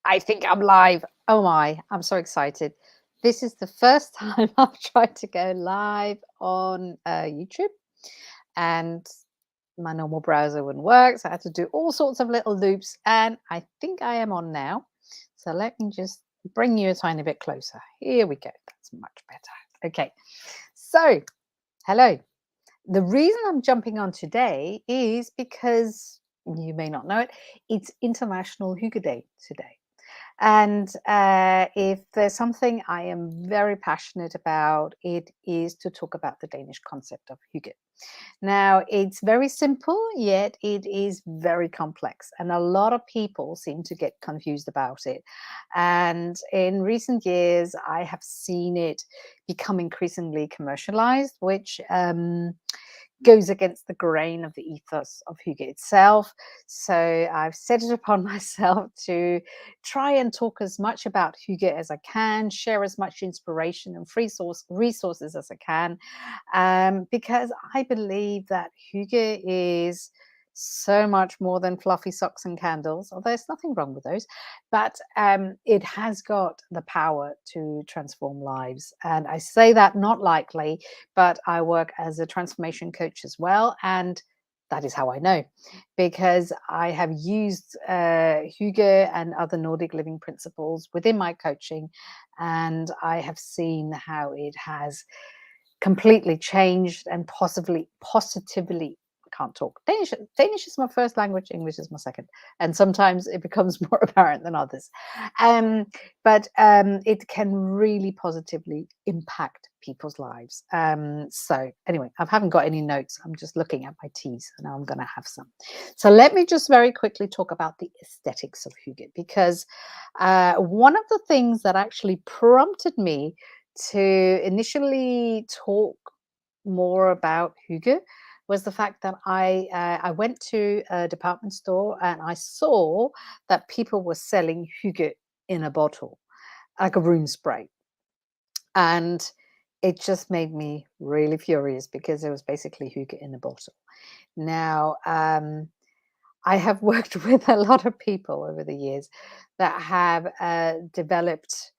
I think I'm live. Oh my, I'm so excited. This is the first time I've tried to go live on YouTube, and my normal browser wouldn't work. So I had to do all sorts of little loops, and I think I am on now. So let me just bring you a tiny bit closer. Here we go. That's much better. Okay. So, hello. The reason I'm jumping on today is because you may not know it, it's International Hygge Day today. And if there's something I am very passionate about, it is to talk about the Danish concept of hygge. Now, it's very simple, yet it is very complex. And a lot of people seem to get confused about it. And in recent years, I have seen it become increasingly commercialized, which goes against the grain of the ethos of hygge itself. So I've set it upon myself to try and talk as much about hygge as I can, share as much inspiration and free resources as I can, because I believe that hygge is so much more than fluffy socks and candles, although there's nothing wrong with those, but it has got the power to transform lives. And I say that not lightly, but I work as a transformation coach as well. And that is how I know, because I have used hygge and other Nordic living principles within my coaching, and I have seen how it has completely changed and positively. I can't talk Danish is my first language, English is my second, and sometimes it becomes more apparent than others, but it can really positively impact people's lives. So anyway, I haven't got any notes, I'm just looking at my teas, and now I'm going to have some. So let me just very quickly talk about the aesthetics of hygge, because one of the things that actually prompted me to initially talk more about hygge was the fact that I went to a department store and I saw that people were selling hygge in a bottle, like a room spray. And it just made me really furious because it was basically hygge in a bottle. Now, I have worked with a lot of people over the years that have developed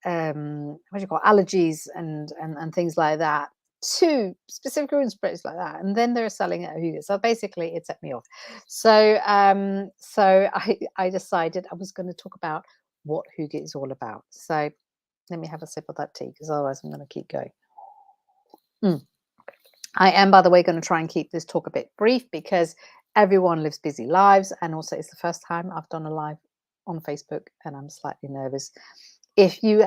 what do you call allergies and things like that to specific room sprays like that, and then they're selling it at Hygge. So basically, it set me off. So so I decided I was going to talk about what Hygge is all about. So let me have a sip of that tea, because otherwise I'm going to keep going. I am, by the way, going to try and keep this talk a bit brief, because everyone lives busy lives, and also it's the first time I've done a live on Facebook, and I'm slightly nervous. If you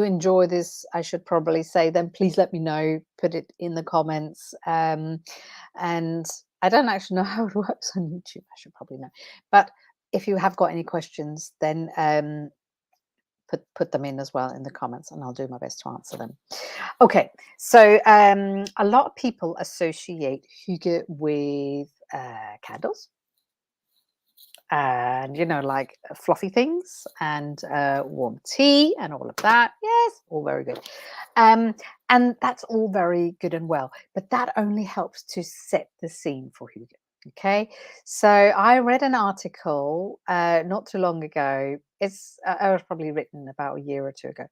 enjoy this, I should probably say, then please let me know. Put it in the comments. And I don't actually know how it works on YouTube. I should probably know. But if you have got any questions, then put them in as well in the comments, and I'll do my best to answer them. Okay, so a lot of people associate hygge with candles, and like fluffy things and warm tea and all of that. Yes, all very good. And that's all very good and well, but that only helps to set the scene for hygge. Okay, so I read an article not too long ago. It was probably written about a year or two ago,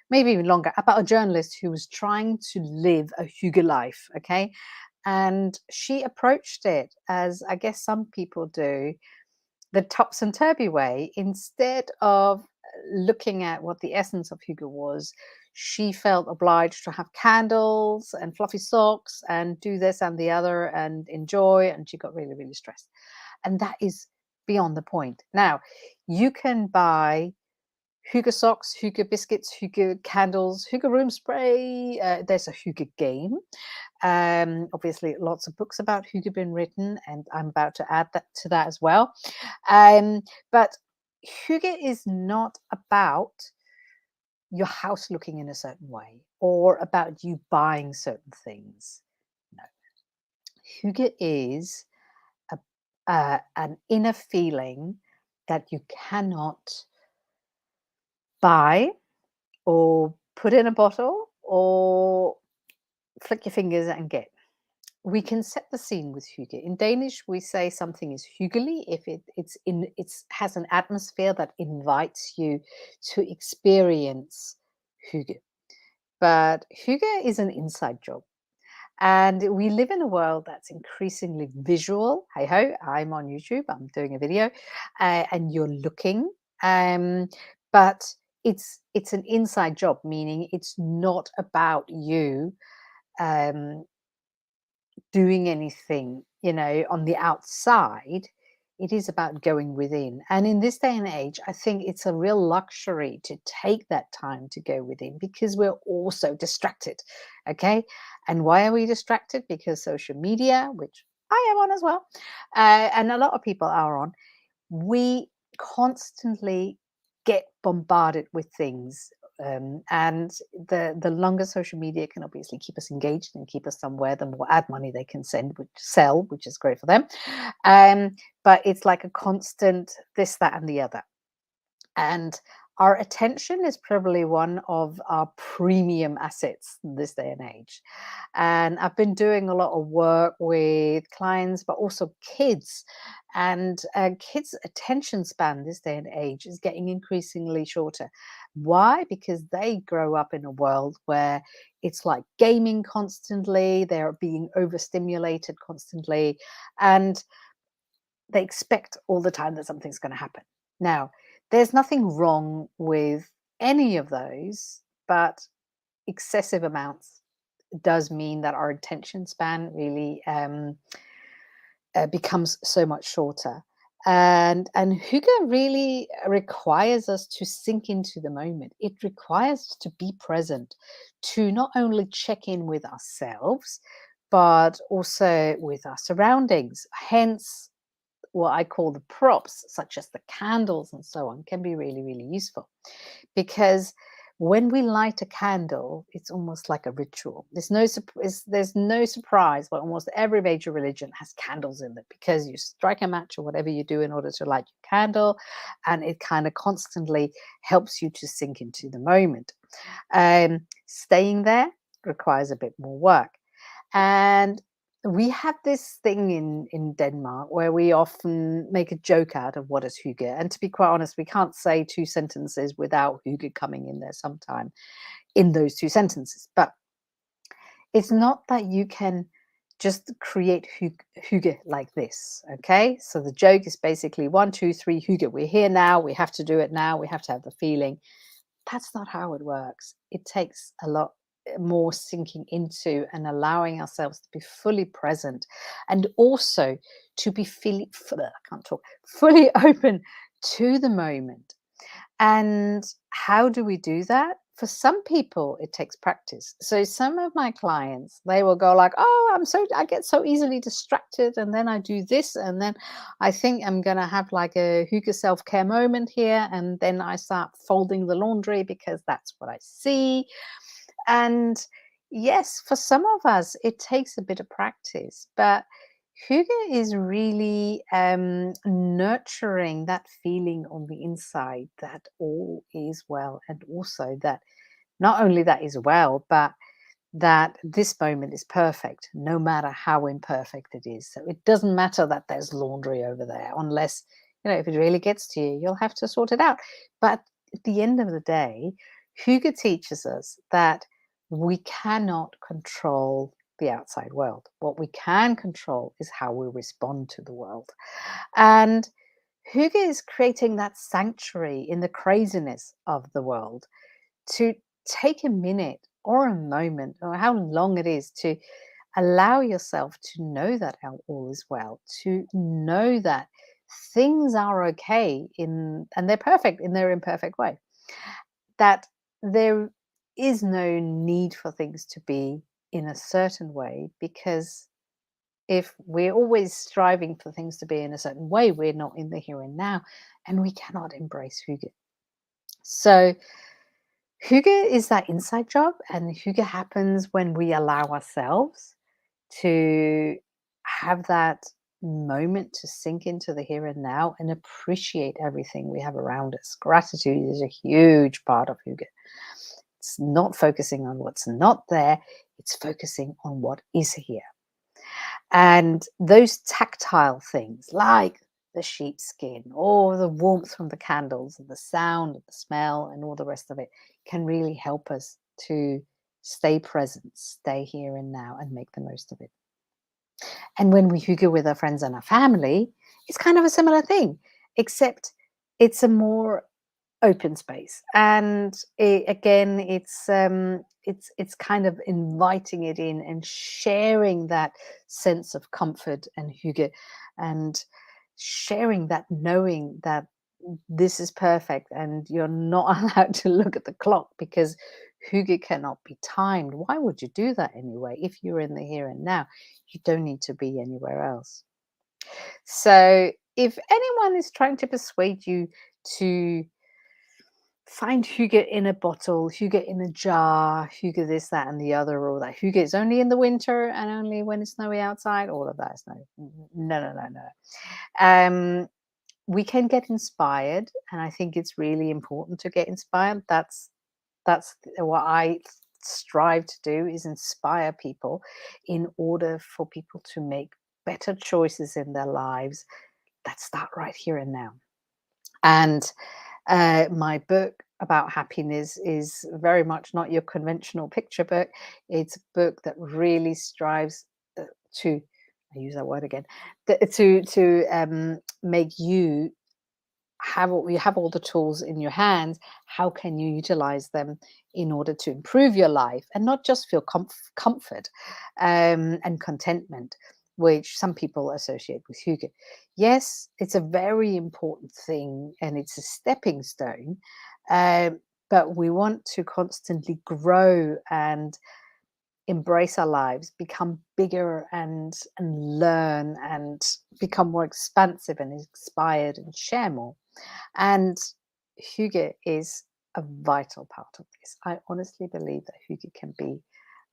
maybe even longer, about a journalist who was trying to live a hygge life. Okay, and she approached it, as I guess some people do, the topsy-turvy way. Instead of looking at what the essence of hygge was, she felt obliged to have candles and fluffy socks and do this and the other and enjoy, and she got really, really stressed. And that is beyond the point. Now, you can buy hygge socks, hygge biscuits, hygge candles, hygge room spray. There's a hygge game. Obviously, lots of books about hygge been written, and I'm about to add that to that as well. But hygge is not about your house looking in a certain way or about you buying certain things. No, hygge is an inner feeling that you cannot buy or put in a bottle or flick your fingers and get. we can set the scene with hygge. In Danish, we say something is hyggelig if it has an atmosphere that invites you to experience hygge. But hygge is an inside job. And we live in a world that's increasingly visual. Hey ho, I'm on YouTube, I'm doing a video, and you're looking. Um, but it's an inside job, meaning it's not about you um, doing anything, on the outside. It is about going within. And in this day and age, I think it's a real luxury to take that time to go within because we're also distracted. Okay. And why are we distracted? Because social media, which I am on as well, and a lot of people are on, we constantly get bombarded with things. And the longer social media can obviously keep us engaged and keep us somewhere, the more ad money they can sell, which is great for them. But it's like a constant this, that, and the other. And our attention is probably one of our premium assets this day and age. And I've been doing a lot of work with clients, but also kids. And kids' attention span this day and age is getting increasingly shorter. Why? Because they grow up in a world where it's like gaming constantly, they're being overstimulated constantly, and they expect all the time that something's going to happen. Now, there's nothing wrong with any of those, but excessive amounts does mean that our attention span really becomes so much shorter. And hygge really requires us to sink into the moment. It requires us to be present, to not only check in with ourselves, but also with our surroundings. Hence, what I call the props, such as the candles and so on, can be really, really useful. Because when we light a candle, it's almost like a ritual. There's no surprise, but almost every major religion has candles in it because you strike a match or whatever you do in order to light your candle, and it kind of constantly helps you to sink into the moment. Staying there requires a bit more work. And we have this thing in Denmark where we often make a joke out of what is hygge. And to be quite honest, we can't say two sentences without hygge coming in there sometime in those two sentences. But it's not that you can just create hygge like this. Okay. So the joke is basically 1, 2, 3 hygge. We're here now. We have to do it now. We have to have the feeling. That's not how it works. It takes a lot more sinking into and allowing ourselves to be fully present and also to be I can't talk, fully open to the moment. And how do we do that? For some people, it takes practice. So some of my clients, they will go like, "Oh, I get so easily distracted, and then I do this, and then I think I'm gonna have like a hygge self-care moment here, and then I start folding the laundry because that's what I see." And yes, for some of us, it takes a bit of practice, but hygge is really nurturing that feeling on the inside that all is well, and also that not only that is well, but that this moment is perfect, no matter how imperfect it is. So it doesn't matter that there's laundry over there, unless, if it really gets to you, you'll have to sort it out. But at the end of the day, hygge teaches us that we cannot control the outside world. What we can control is how we respond to the world. And hygge is creating that sanctuary in the craziness of the world to take a minute or a moment or how long it is to allow yourself to know that all is well, to know that things are okay and they're perfect in their imperfect way, that there is no need for things to be in a certain way, because if we're always striving for things to be in a certain way, we're not in the here and now, and we cannot embrace hygge. So hygge is that inside job, and hygge happens when we allow ourselves to have that moment to sink into the here and now and appreciate everything we have around us. Gratitude is a huge part of hygge. It's not focusing on what's not there, it's focusing on what is here. And those tactile things, like the sheepskin or the warmth from the candles and the sound and the smell and all the rest of it, can really help us to stay present, stay here and now, and make the most of it. And when we hygge with our friends and our family, it's kind of a similar thing, except it's a more open space. And again, it's kind of inviting it in and sharing that sense of comfort and hygge, and sharing that knowing that this is perfect and you're not allowed to look at the clock because hygge cannot be timed. Why would you do that anyway? If you're in the here and now, you don't need to be anywhere else. So if anyone is trying to persuade you to find hygge in a bottle, hygge in a jar, hygge this, that, and the other, or that hygge is only in the winter and only when it's snowy outside, all of that is no, no, no, no, no. We can get inspired, and I think it's really important to get inspired. That's what I strive to do, is inspire people in order for people to make better choices in their lives that start right here and now. And my book about happiness is very much not your conventional picture book. It's a book that really strives to, I use that word again, to make you have all the tools in your hands. How can you utilize them in order to improve your life and not just feel comfort and contentment, which some people associate with hygge? Yes, it's a very important thing and it's a stepping stone, but we want to constantly grow and embrace our lives, become bigger and learn and become more expansive and inspired and share more. And hygge is a vital part of this. I honestly believe that hygge can be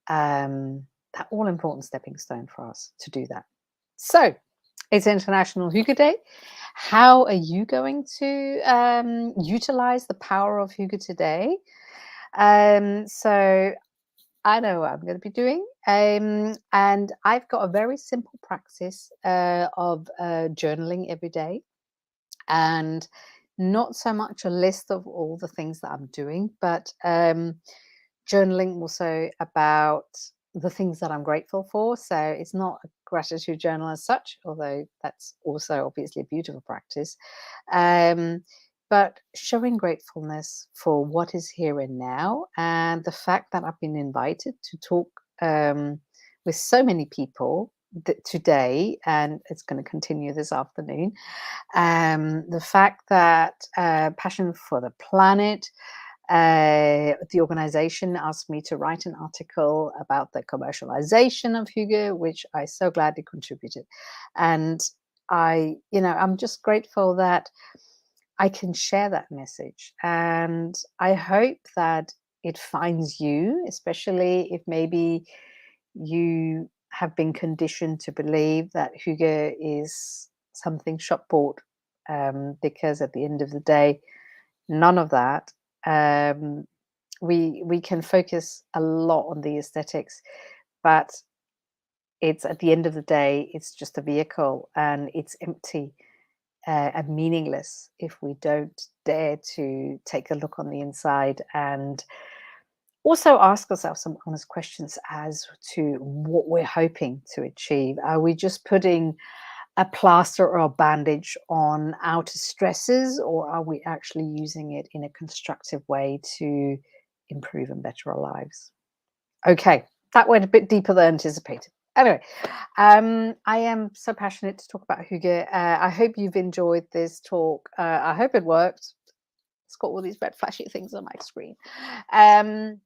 that all important stepping stone for us to do that. So it's International Hygge Day. How are you going to utilize the power of hygge today? So I know what I'm going to be doing. And I've got a very simple practice of journaling every day, and not so much a list of all the things that I'm doing, but journaling also about the things that I'm grateful for. So it's not a gratitude journal as such, although that's also obviously a beautiful practice. Um, but showing gratefulness for what is here and now, and the fact that I've been invited to talk with so many people today, and it's going to continue this afternoon. The fact that Passion for the Planet, the organization, asked me to write an article about the commercialization of hygge, which I so gladly contributed. And I'm just grateful that I can share that message. And I hope that it finds you, especially if maybe you have been conditioned to believe that hygge is something shop bought, because at the end of the day, none of that. Um, we can focus a lot on the aesthetics, but it's at the end of the day, it's just a vehicle, and it's empty and meaningless if we don't dare to take a look on the inside and also ask ourselves some honest questions as to what we're hoping to achieve. Are we just putting a plaster or a bandage on outer stresses, or are we actually using it in a constructive way to improve and better our lives? Okay, that went a bit deeper than anticipated. Anyway, I am so passionate to talk about hygge. I hope you've enjoyed this talk. I hope it worked. It's got all these red flashy things on my screen. Um,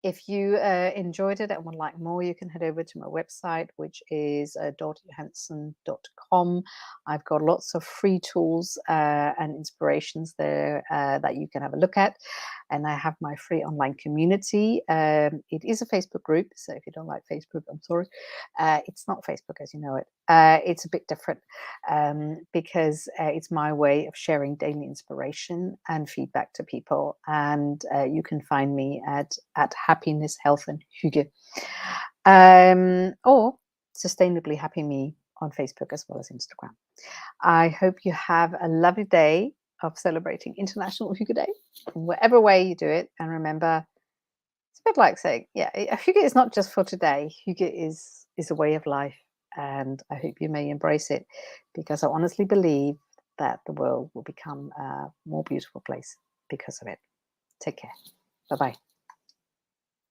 if you enjoyed it and would like more, you can head over to my website, which is dortejohansen.com. I've got lots of free tools and inspirations there that you can have a look at. And I have my free online community. It is a Facebook group, so if you don't like Facebook, I'm sorry. It's not Facebook as you know it. It's a bit different because it's my way of sharing daily inspiration and feedback to people. And you can find me at Happiness, Health and Hygge. Or Sustainably Happy Me on Facebook as well as Instagram. I hope you have a lovely day of celebrating International Hygge Day in whatever way you do it. And remember, it's a bit like saying, yeah, Hygge is not just for today. Hygge is a way of life. And I hope you may embrace it, because I honestly believe that the world will become a more beautiful place because of it. Take care. Bye-bye.